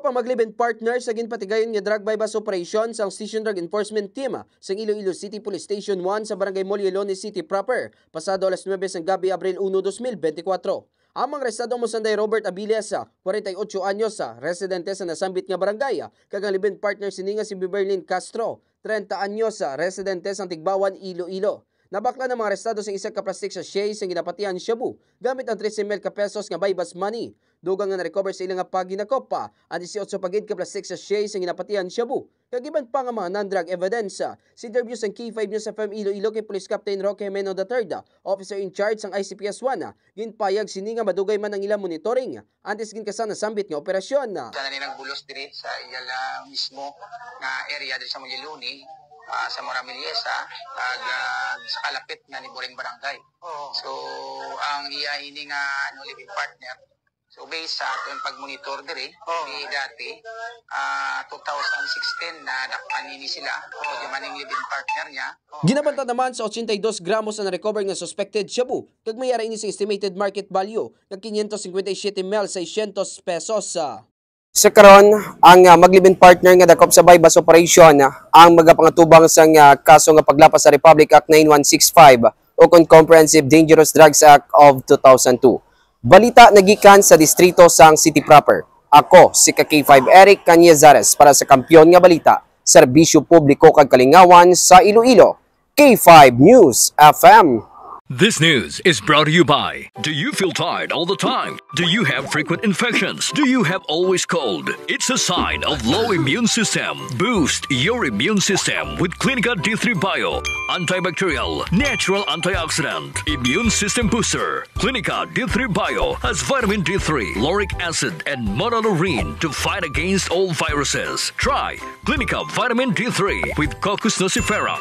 Dakop ang maglibin partner sa ginpatigayon nga drug bypass operation sa Station Drug Enforcement Team sa Iloilo City Police Station 1 sa Barangay Molielones City proper, pasado alas 9 ng gabi, Abril 1, 2024. Ang mga arestado mo sanday Robert Abilias, 48 anyos, residente sa nasambit nga barangay, kagang libin partner sininga si Beverlyn Castro, 30 anyos, residente sa Tigbawan, Iloilo. Nabakla ng mga arestado sa isa ka plastic sachet sa ginapatian shabu gamit ang 13,000 pesos nga bypass money. Dugang nga na-recover sa ilang nga paginakop pa ang 18 pagid ka plastic sachet sa ginapatian shabu. Kagiban pa nga mga non-drug evidence. Si interviews ang K5 News FM Iloilo kay Police Captain Roque Jimeno III, officer in charge ng ICPS 1, ginpayag sini nga madugay man ang ilang monitoring antes ginkasan na sambit nga operasyon. Sana nilang bulos diri sa iyala mismo nga area diri sa Moliluni. Sa Moramiliesa sa kalapit nga ni Boring Barangay. So ang iya ini nga living partner. So based sa atong pag-monitor diri dati 2016 na napanini sila o maning living partner niya. Ginabanta naman sa 82 gramos na recover nga suspected shabu kag mayara ini sa estimated market value nga 557 mil 600 pesos. Sa karon, ang maglibin partner nga dakop sa bypass operation ang magapangatubang sa kaso nga paglapas sa Republic Act 9165 o Comprehensive Dangerous Drugs Act of 2002. Balita nagikan sa distrito sang City proper. Ako si K5 Eric Canyezares para sa Kampiyon nga Balita, Serbisyo Publiko kag Kalingawan sa Iloilo. K5 News FM. This news is brought to you by, do you feel tired all the time? Do you have frequent infections? Do you have always cold? It's a sign of low immune system. Boost your immune system with Clinica D3 Bio, antibacterial, natural antioxidant, immune system booster. Clinica D3 Bio has vitamin D3, lauric acid, and monolurine to fight against all viruses. Try Clinica Vitamin D3 with Coccus nocifera.